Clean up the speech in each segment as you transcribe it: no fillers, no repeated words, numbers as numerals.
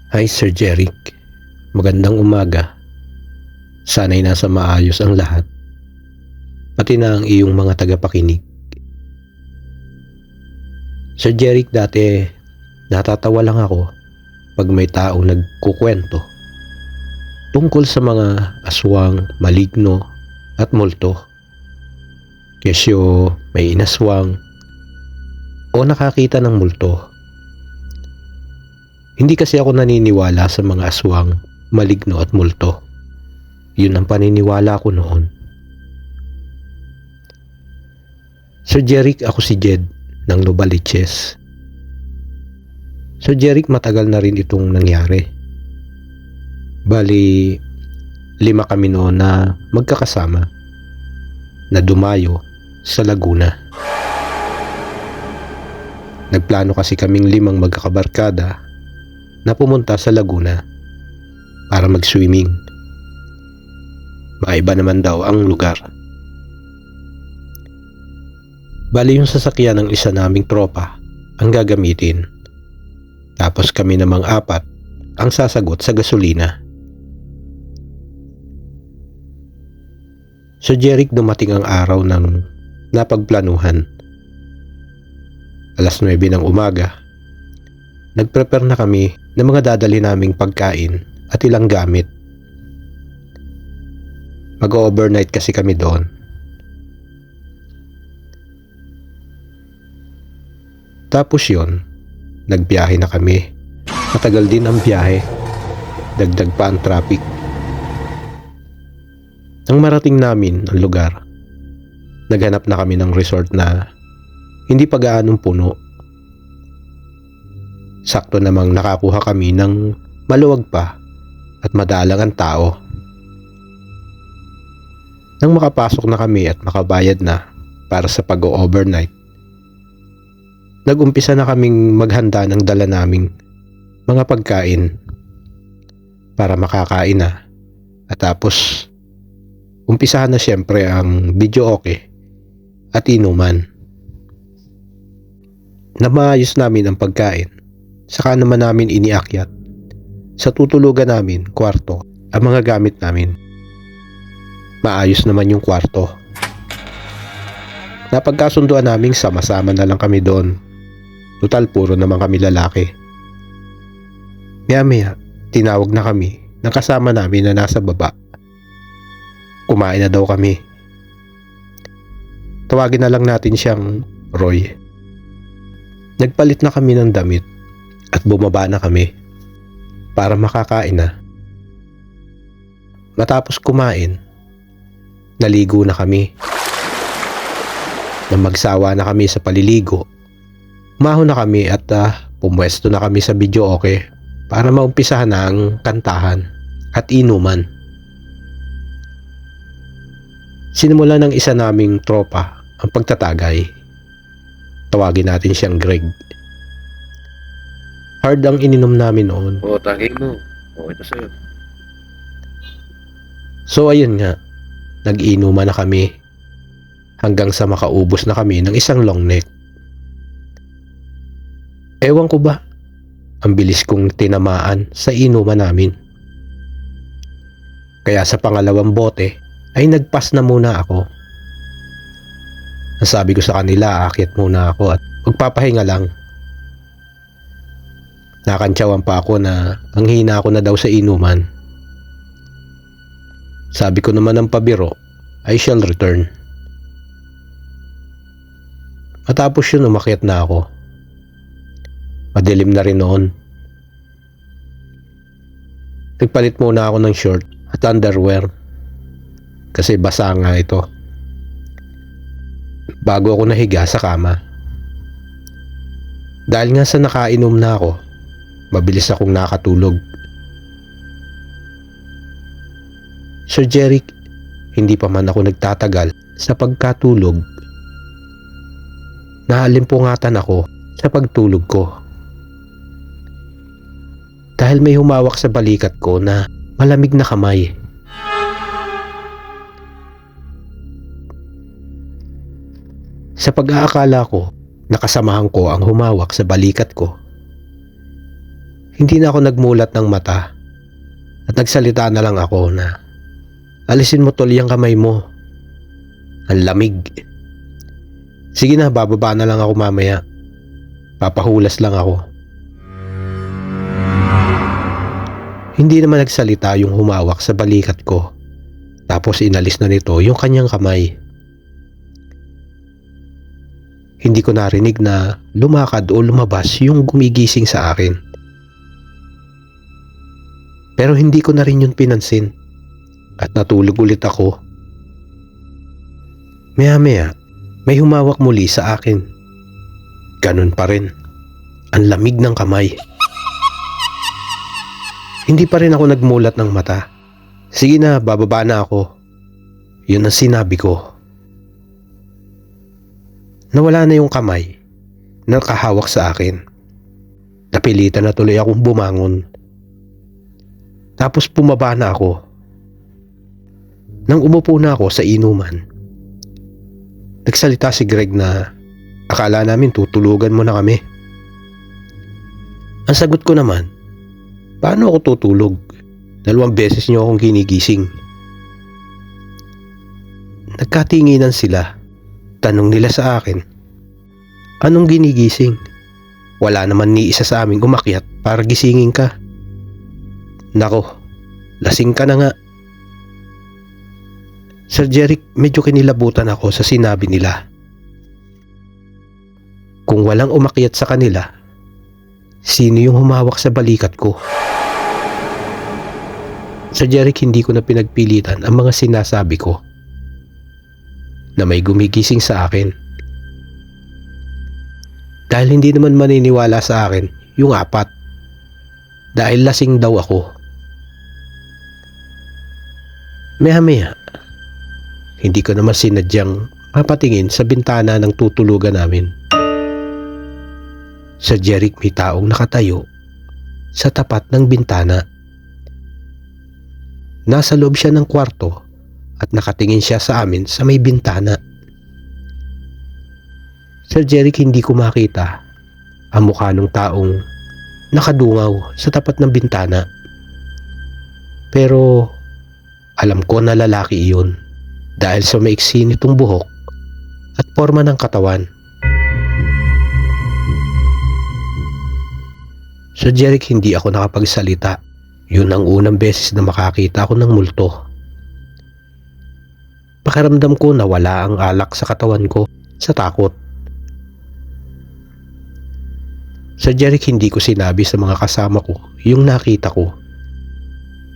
Hi Sir Jeric, magandang umaga. Sana'y nasa maayos ang lahat, pati na ang iyong mga tagapakinig. Sir Jeric, dati natatawa lang ako pag may taong nagkukwento tungkol sa mga aswang, maligno at multo. Kesyo may inaswang o nakakita ng multo. Hindi kasi ako naniniwala sa mga aswang, maligno at multo. Yun ang paniniwala ko noon. Sir Jeric, ako si Jed ng Novaliches. Sir Jeric, matagal na rin itong nangyari. Bali, 5 kami noon na magkakasama na dumayo sa Laguna. Nagplano kasi kaming 5 magkakabarkada na pumunta sa Laguna para mag-swimming. Maiba naman daw ang lugar. Bali, yung sasakyan ng isa naming tropa ang gagamitin. Tapos kami namang 4 ang sasagot sa gasolina. So Jeric, dumating ang araw ng napagplanuhan. 9:00 ng umaga. Nag-prepare na kami ng mga dadali naming pagkain at ilang gamit. Mag-overnight kasi kami doon. Tapos yun, nagbiyahe na kami. Matagal din ang biyahe. Dagdag pa ang traffic. Nang marating namin ang lugar, naghanap na kami ng resort na hindi pa gaanong puno. Sakto namang nakakuha kami ng maluwag pa at madalang ang tao. Nang makapasok na kami at makabayad na para sa pag-overnight, nag-umpisa na kaming maghanda ng dala naming mga pagkain para makakain na. At tapos, umpisahan na siyempre ang videoke at inuman. Namayos namin ang pagkain. Saka naman namin iniakyat sa tutulugan namin, kwarto, ang mga gamit namin. Maayos naman yung kwarto. Napagkasunduan naming sama-sama na lang kami doon. Total, puro naman kami lalaki. Maya-maya, tinawag na kami ng kasama namin na nasa baba. Kumain na daw kami. Tawagin na lang natin siyang Roy. Nagpalit na kami ng damit at bumaba na kami para makakain na. Matapos kumain, naligo na kami. Nang magsawa na kami sa paliligo, umahon na kami at pumwesto na kami sa videoke para maumpisahan na ang kantahan at inuman. Sinimula ng isa naming tropa ang pagtatagay. Tawagin natin siyang Greg. Hard ang ininom namin noon. Tagay mo. Ito sa'yo. So ayun nga, nag-inuman na kami hanggang sa makaubos na kami ng isang long neck. Ewan ko ba, ang bilis kong tinamaan sa inuman namin. Kaya sa pangalawang bote ay nagpas na muna ako. Nasabi ko sa kanila, aakyat muna ako at magpapahinga lang. Nakantsawan pa ako na ang hina ako na daw sa inuman. Sabi ko naman ng pabiro, I shall return. Matapos yun, umakyat na ako. Madilim na rin noon. Nagpalit muna ako ng short at underwear kasi basa nga ito. Bago ako nahiga sa kama. Dahil nga sa nakainom na ako, mabilis akong nakatulog. Sir Jeric, hindi pa man ako nagtatagal sa pagkatulog. Naalimpungatan ako sa pagtulog ko. Dahil may humawak sa balikat ko na malamig na kamay. Sa pag-aakala ko, nakasamahan ko ang humawak sa balikat ko. Hindi na ako nagmulat ng mata at nagsalita na lang ako na, alisin mo tol yung kamay mo. Ang lamig. Sige na, bababa na lang ako mamaya. Papahulas lang ako. Hindi naman nagsalita yung humawak sa balikat ko. Tapos inalis na nito yung kanyang kamay. Hindi ko narinig na lumakad o lumabas yung gumigising sa akin. Pero hindi ko na rin yun pinansin at natulog ulit ako. Maya-maya, may humawak muli sa akin. Ganun pa rin. Ang lamig ng kamay. Hindi pa rin ako nagmulat ng mata. Sige na, bababa na ako. Yun ang sinabi ko. Nawala na yung kamay na nakahawak sa akin. Napilitan na tuloy akong bumangon. Tapos bumaba na ako. Nang umupo na ako sa inuman, nagsalita si Greg na akala namin tutulugan mo na kami. Ang sagot ko naman, paano ako tutulog? 2 beses niyo akong ginigising. Nagkatinginan sila. Tanong nila sa akin, anong ginigising? Wala naman ni isa sa aming umakyat para gisingin ka. Nako, lasing ka na nga. Sir Jeric, medyo kinilabutan ako sa sinabi nila. Kung walang umakyat sa kanila, sino yung humawak sa balikat ko? Sir Jeric, hindi ko na pinagpilitan ang mga sinasabi ko na may gumigising sa akin. Dahil hindi naman maniniwala sa akin yung 4. Dahil lasing daw ako. Maya-maya, hindi ko naman sinadyang mapatingin sa bintana ng tutulugan namin. Sir Jeric, may taong nakatayo sa tapat ng bintana. Nasa loob siya ng kwarto at nakatingin siya sa amin sa may bintana. Sir Jeric, hindi ko makita ang mukha ng taong nakadungaw sa tapat ng bintana. Pero alam ko na lalaki iyon dahil sa maiksi nitong buhok at forma ng katawan. Sir Jeric, hindi ako nakapagsalita. Yun ang unang beses na makakita ako ng multo. Pakiramdam ko na wala ang alak sa katawan ko sa takot. Sir Jeric, hindi ko sinabi sa mga kasama ko yung nakita ko.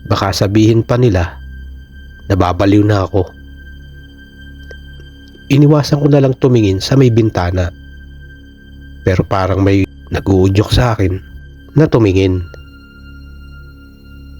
Baka sabihin pa nila nababaliw na ako. Iniwasan ko na lang tumingin sa may bintana. Pero parang may nag-uudyok sa akin na tumingin.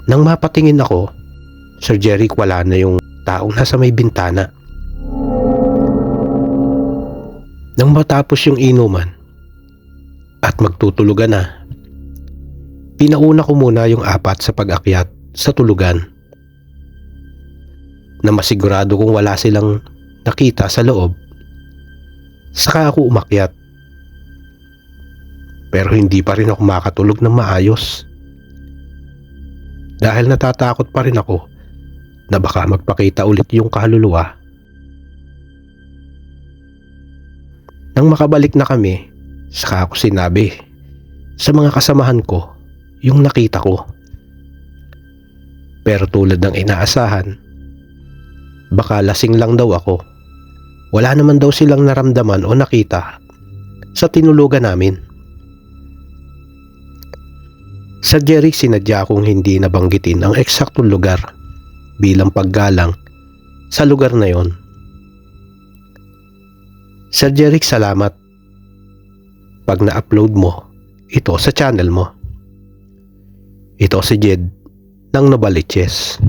Nang mapatingin ako, Sir Jeric, wala na yung taong nasa may bintana. Nang matapos yung inuman at magtutulugan na, pinauna ko muna yung 4 sa pag-akyat sa tulugan. Na masigurado kung wala silang nakita sa loob, saka ako umakyat. Pero hindi pa rin ako makatulog ng maayos. Dahil natatakot pa rin ako na baka magpakita ulit yung kaluluwa. Nang makabalik na kami, saka ako sinabi sa mga kasamahan ko yung nakita ko. Pero tulad ng inaasahan, baka lasing lang daw ako. Wala naman daw silang naramdaman o nakita sa tinulugan namin. Sa Jeric, sinadya akong hindi nabanggitin ang eksaktong lugar bilang paggalang sa lugar na yon. Sir Jeric, salamat. Pag na-upload mo ito sa channel mo. Ito si Jed ng Novaliches.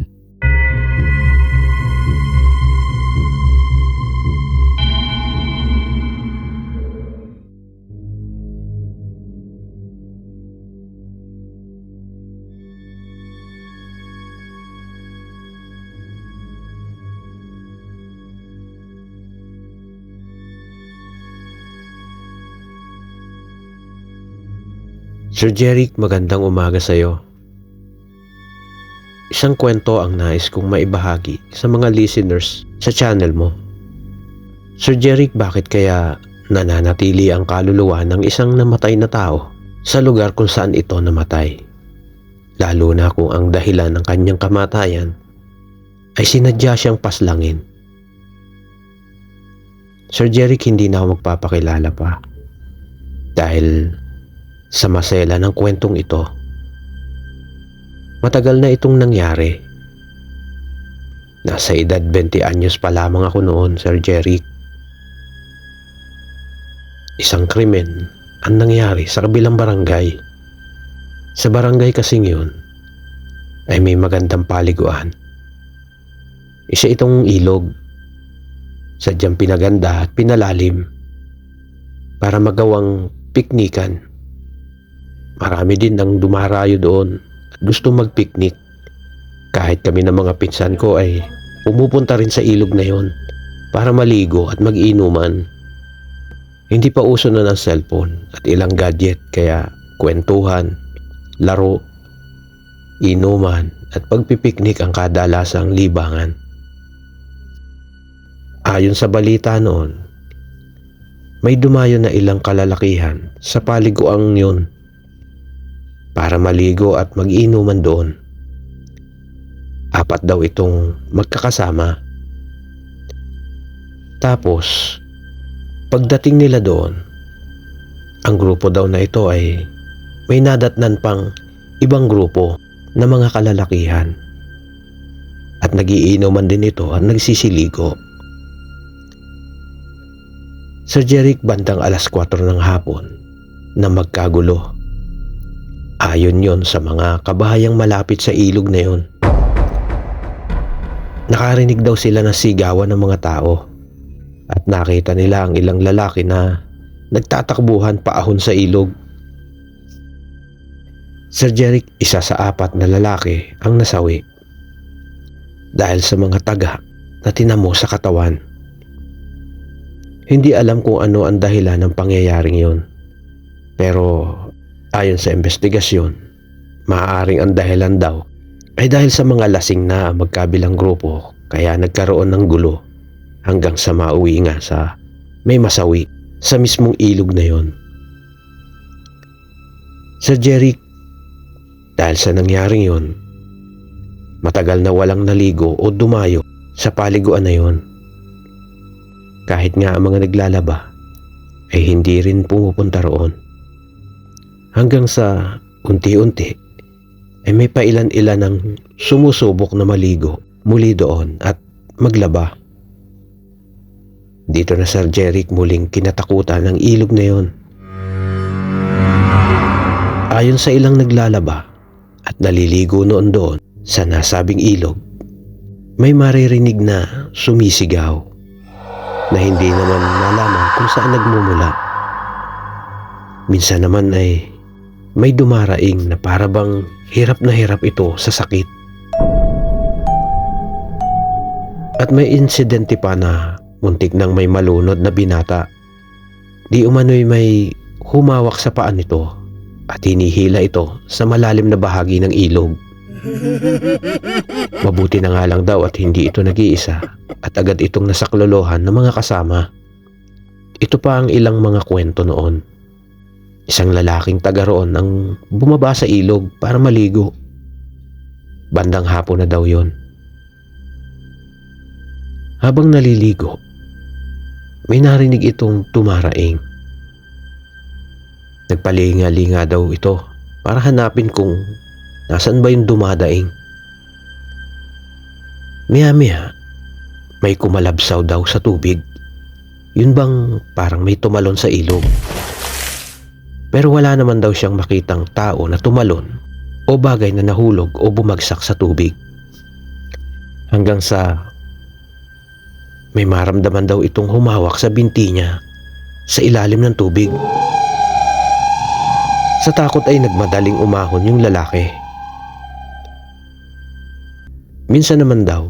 Sir Jeric, magandang umaga sa iyo. Isang kwento ang nais kong maibahagi sa mga listeners sa channel mo. Sir Jeric, bakit kaya nananatili ang kaluluwa ng isang namatay na tao sa lugar kung saan ito namatay? Lalo na kung ang dahilan ng kanyang kamatayan ay sinadya siyang paslangin. Sir Jeric, hindi na ako magpapakilala pa dahil sa masela ng kwentong ito. Matagal na itong nangyari. Nasa edad 20 anyos pa lamang ako noon, Sir Jeric. Isang krimen ang nangyari sa kabilang barangay. Sa barangay kasing yun ay may magandang paliguan. Isa itong ilog. Sadyang pinaganda at pinalalim para magawang piknikan. Marami din ang dumarayo doon at gusto magpiknik. Kahit kami ng mga pinsan ko ay pumupunta rin sa ilog na yon para maligo at mag-inuman. Hindi pa uso na ng cellphone at ilang gadget, kaya kwentuhan, laro, inuman at pagpipiknik ang kadalasang libangan. Ayon sa balita noon, may dumayo na ilang kalalakihan sa paliguang yun para maligo at mag-inuman doon. 4 daw itong magkakasama. Tapos, pagdating nila doon, ang grupo daw na ito ay may nadatnan pang ibang grupo na mga kalalakihan. At nagiinuman din ito at nagsisiligo. Sir Jeric, bandang 4:00 ng hapon na magkagulo. Ayon yon sa mga kabahayang malapit sa ilog na yon. Nakarinig daw sila ng sigawan ng mga tao at nakita nila ang ilang lalaki na nagtatakbuhan paahon sa ilog. Sir Jeric, 1 sa 4 na lalaki ang nasawi dahil sa mga taga na tinamo sa katawan. Hindi alam kung ano ang dahilan ng pangyayaring yon. Pero ayon sa investigasyon, maaaring ang dahilan daw ay dahil sa mga lasing na magkabilang grupo, kaya nagkaroon ng gulo hanggang sa mauwi nga sa may masawi sa mismong ilog na yon. Sir Jeric, dahil sa nangyaring yon, matagal na walang naligo o dumayo sa paliguan na yon. Kahit nga ang mga naglalaba ay hindi rin pumupunta roon. Hanggang sa unti-unti ay may pailan-ilan ng sumusubok na maligo muli doon at maglaba. Dito na, Sir Jeric, muling kinatakutan ng ilog na yon. Ayon sa ilang naglalaba at naliligo noon doon sa nasabing ilog, may maririnig na sumisigaw na hindi naman malaman kung saan nagmumula. Minsan naman ay may dumaraing na parabang hirap na hirap ito sa sakit. At may insidente pa na muntik nang may malunod na binata. Di umano'y may humawak sa paa nito at hinihila ito sa malalim na bahagi ng ilog. Mabuti na nga lang daw at hindi ito nag-iisa at agad itong nasaklolohan ng mga kasama. Ito pa ang ilang mga kwento noon. Isang lalaking taga roon ang bumaba sa ilog para maligo. Bandang hapon na daw yon. Habang naliligo, may narinig itong tumaraing. Nagpalinga-linga daw ito para hanapin kung nasaan ba yung dumadaing. Maya-maya, may kumalabsaw daw sa tubig. Yun bang parang may tumalon sa ilog. Pero wala naman daw siyang makitang tao na tumalon o bagay na nahulog o bumagsak sa tubig. Hanggang sa may maramdaman daw itong humawak sa binti niya sa ilalim ng tubig. Sa takot ay nagmadaling umahon yung lalaki. Minsan naman daw,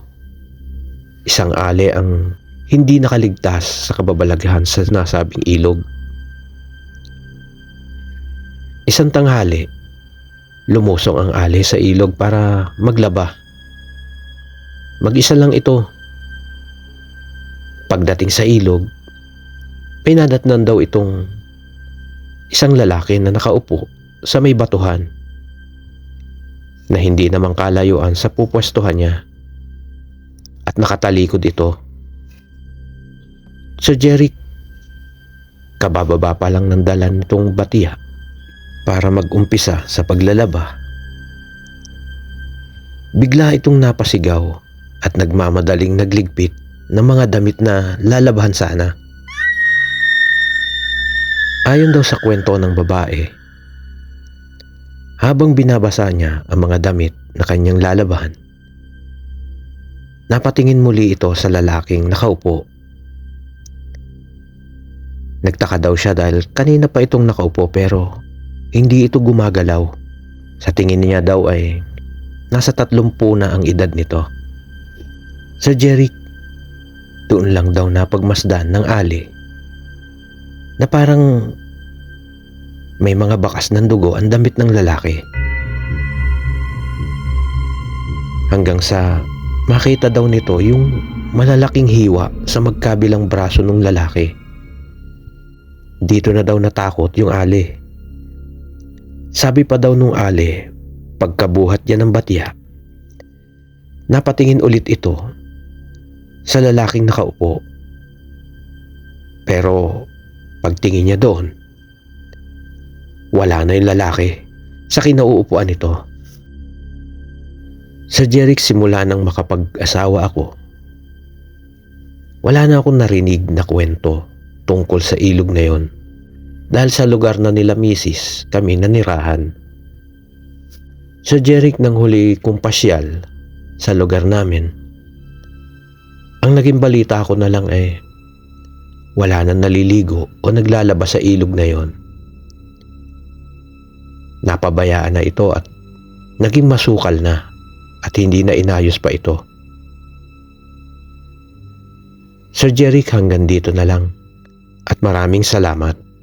isang ale ang hindi nakaligtas sa kababalaghan sa nasabing ilog. Isang tanghali, lumusong ang Ali sa ilog para maglaba. Mag-isa lang ito. Pagdating sa ilog, may nadatnan daw itong isang lalaki na nakaupo sa may batuhan na hindi naman kalayuan sa pupwestuhan niya at nakatalikod ito. Sir Jeric, kabababa pa lang ng dala nitong batiya para mag-umpisa sa paglalaba. Bigla itong napasigaw at nagmamadaling nagligpit ng mga damit na lalabahan sana. Ayon daw sa kwento ng babae, habang binabasa niya ang mga damit na kanyang lalabahan, napatingin muli ito sa lalaking nakaupo. Nagtaka daw siya dahil kanina pa itong nakaupo pero hindi ito gumagalaw. Sa tingin niya daw ay nasa 30 na ang edad nito. Sir Jeric, doon lang daw napagmasdan ng Ali na parang may mga bakas ng dugo ang damit ng lalaki. Hanggang sa makita daw nito yung malalaking hiwa sa magkabilang braso ng lalaki. Dito na daw natakot yung Ali. Sabi pa daw nung Ali, pagkabuhat niya ng batya, napatingin ulit ito sa lalaking nakaupo. Pero pagtingin niya doon, wala na yung lalaki sa kinauupuan nito. Sa Jeric, simula nang makapag-asawa ako, wala na akong narinig na kwento tungkol sa ilog na yon. Dahil sa lugar na nila misis kami nanirahan. Sa Jeric, nang huli kong pasyal sa lugar namin, ang naging balita ko na lang ay wala nang naliligo o naglalaba sa ilog na yon. Napabayaan na ito at naging masukal na at hindi na inayos pa ito. Sir Jeric, hanggang dito na lang at maraming salamat.